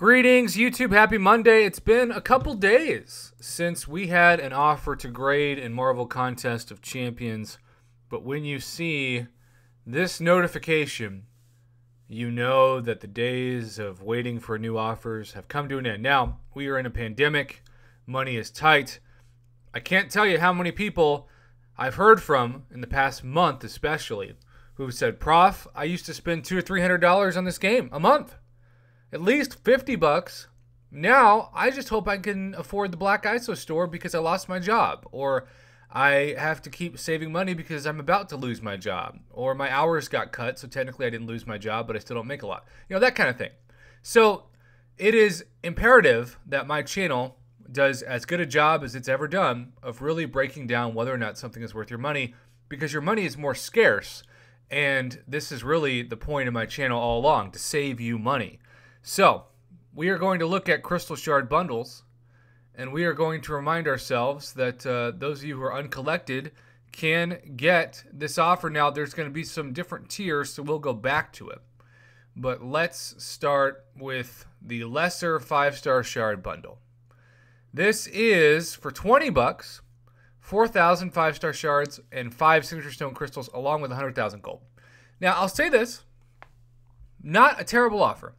Greetings, YouTube. Happy Monday. It's been a couple days since we had an offer to grade in Marvel Contest of Champions, but when you see this notification, you know that the days of waiting for new offers have come to an end. Now, we are in a pandemic. Money is tight. I can't tell you how many people I've heard from in the past month especially who said, Prof, I used to spend $200 or $300 on this game a month. At least $50. Now, I just hope I can afford the Black ISO store because I lost my job. Or I have to keep saving money because I'm about to lose my job. Or my hours got cut, so technically I didn't lose my job, but I still don't make a lot. You know, that kind of thing. So, it is imperative that my channel does as good a job as it's ever done of really breaking down whether or not something is worth your money, because your money is more scarce. And this is really the point of my channel all along, to save you money. So, we are going to look at crystal shard bundles, and we are going to remind ourselves that those of you who are uncollected can get this offer. Now, there's going to be some different tiers, so we'll go back to it. But let's start with the lesser 5-star shard bundle. This is for 20 bucks, 4,000 5-star shards and 5 signature stone crystals along with 100,000 gold. Now, I'll say this, not a terrible offer.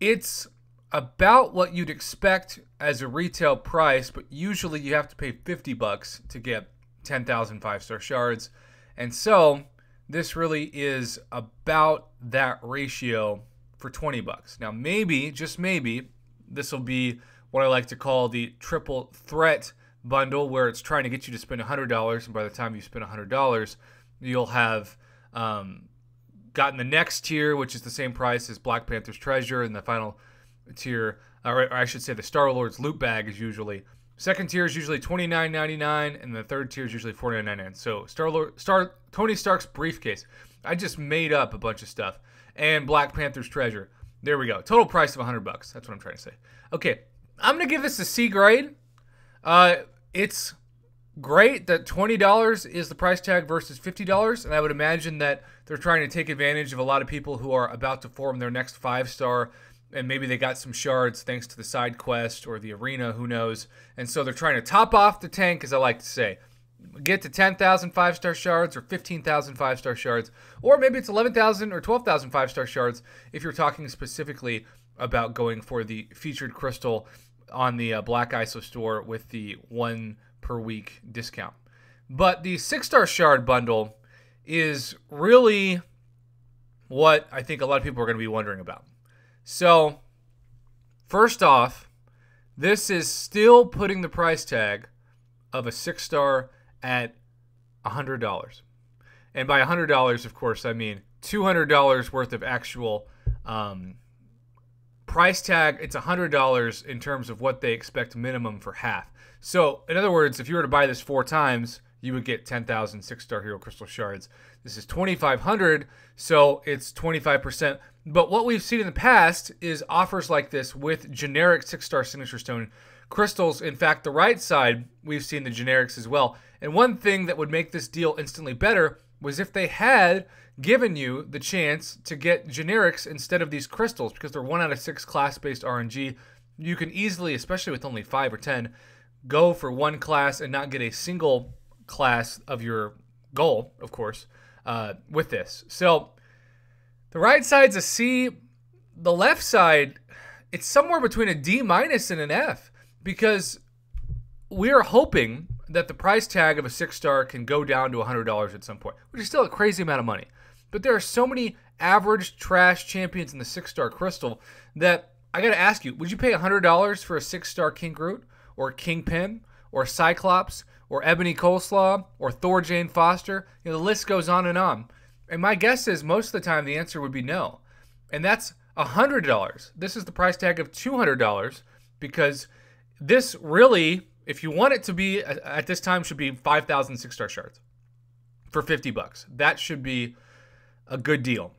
It's about what you'd expect as a retail price, but usually you have to pay 50 bucks to get 10,000 5-star shards. And so this really is about that ratio for 20 bucks. Now, maybe, just maybe, this will be what I like to call the triple threat bundle, where it's trying to get you to spend $100, and by the time you spend $100, you'll have gotten the next tier, which is the same price as Black Panther's treasure, and the final tier, or I should say the Star-Lord's loot bag is usually, second tier is usually $29.99, and the third tier is usually $49.99. So Tony Stark's briefcase, I just made up a bunch of stuff, and Black Panther's treasure. There we go. Total price of 100 bucks. That's what I'm trying to say. Okay, I'm gonna give this a C grade. It's great that $20 is the price tag versus $50, and I would imagine that they're trying to take advantage of a lot of people who are about to form their next 5-star, and maybe they got some shards thanks to the side quest or the arena, who knows, and so they're trying to top off the tank, as I like to say. Get to 10,000 5-star shards or 15,000 5-star shards, or maybe it's 11,000 or 12,000 5-star shards if you're talking specifically about going for the featured crystal on the Black ISO store with the 1 per week discount. But the 6-star shard bundle is really what I think a lot of people are going to be wondering about. So, first off, this is still putting the price tag of a 6-star at $100. And by $100, of course, I mean $200 worth of actual price tag. It's $100 in terms of what they expect minimum for half. So, in other words, if you were to buy this 4 times, you would get 10,000 6-star hero crystal shards. This is 2,500, so it's 25%. But what we've seen in the past is offers like this with generic 6-star signature stone crystals. In fact, the right side, we've seen the generics as well. And one thing that would make this deal instantly better was if they had given you the chance to get generics instead of these crystals, because they're 1 out of 6 class-based RNG. You can easily, especially with only 5 or 10, go for one class and not get a single class of your goal, of course, with this. So the right side's a C. The left side, it's somewhere between a D- and an F, because we're hoping that the price tag of a 6-star can go down to $100 at some point, which is still a crazy amount of money. But there are so many average trash champions in the 6-star crystal that I got to ask you, would you pay $100 for a 6-star King Groot, or Kingpin, or Cyclops, or Ebony Coleslaw, or Thor Jane Foster? You know, the list goes on. And my guess is most of the time the answer would be no. And that's $100. This is the price tag of $200, because this really, if you want it to be at this time, should be 5,000 6-star shards for 50 bucks. That should be a good deal.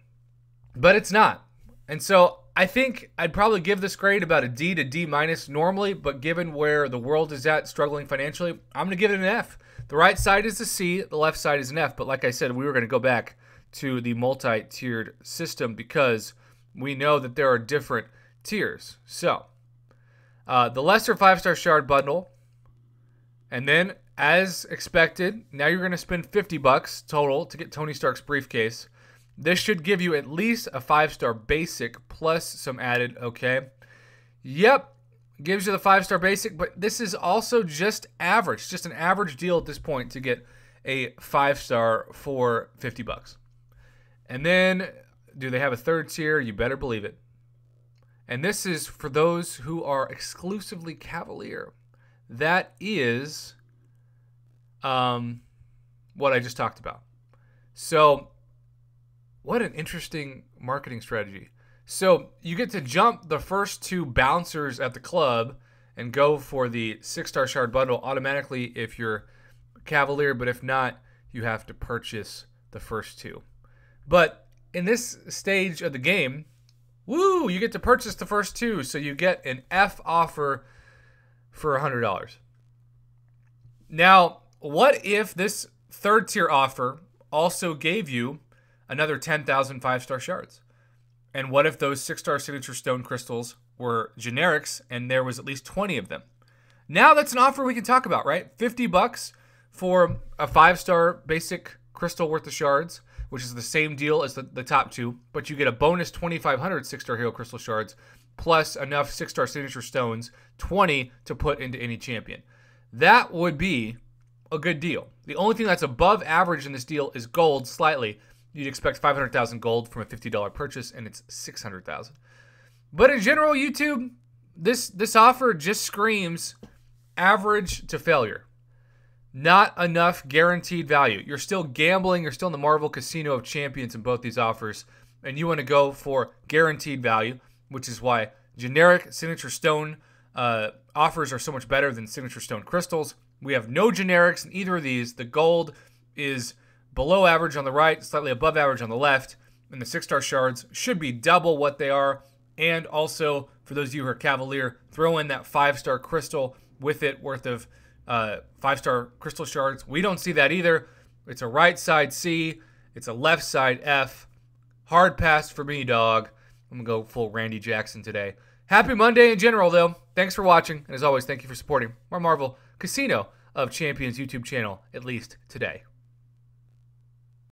But it's not. And so I think I'd probably give this grade about a D to D- normally, but given where the world is at, struggling financially, I'm going to give it an F. The right side is a C, the left side is an F. But like I said, we were going to go back to the multi-tiered system because we know that there are different tiers. So, the lesser 5-star shard bundle, and then, as expected, now you're going to spend $50 total to get Tony Stark's briefcase. This should give you at least a 5-star basic plus some added, okay? Yep, gives you the 5-star basic, but this is also just average, just an average deal at this point to get a 5-star for $50. And then, do they have a third tier? You better believe it. And this is for those who are exclusively Cavalier. That is what I just talked about. So, what an interesting marketing strategy. So, you get to jump the first 2 bouncers at the club and go for the 6-star shard bundle automatically if you're Cavalier, but if not, you have to purchase the first 2. But in this stage of the game, woo, you get to purchase the first 2, so you get an F offer for $100. Now, what if this third tier offer also gave you another 10,000 5-star shards? And what if those 6-star signature stone crystals were generics and there was at least 20 of them? Now that's an offer we can talk about, right? $50 for a 5-star basic crystal worth of shards, which is the same deal as the top 2, but you get a bonus 2,500 6-star hero crystal shards plus enough 6-star signature stones, 20 to put into any champion. That would be a good deal. The only thing that's above average in this deal is gold slightly. You'd expect 500,000 gold from a $50 purchase, and it's 600,000. But in general, YouTube, this offer just screams average to failure. Not enough guaranteed value. You're still gambling. You're still in the Marvel Casino of Champions in both these offers, and you want to go for guaranteed value, which is why generic signature stone offers are so much better than signature stone crystals. We have no generics in either of these. The gold is below average on the right, slightly above average on the left, and the 6-star shards should be double what they are. And also, for those of you who are Cavalier, throw in that 5-star crystal with it worth of 5-star crystal shards. We don't see that either. It's a right side C. It's a left side F. Hard pass for me, dog. I'm going to go full Randy Jackson today. Happy Monday in general, though. Thanks for watching. And as always, thank you for supporting our Marvel Casino of Champions YouTube channel, at least today.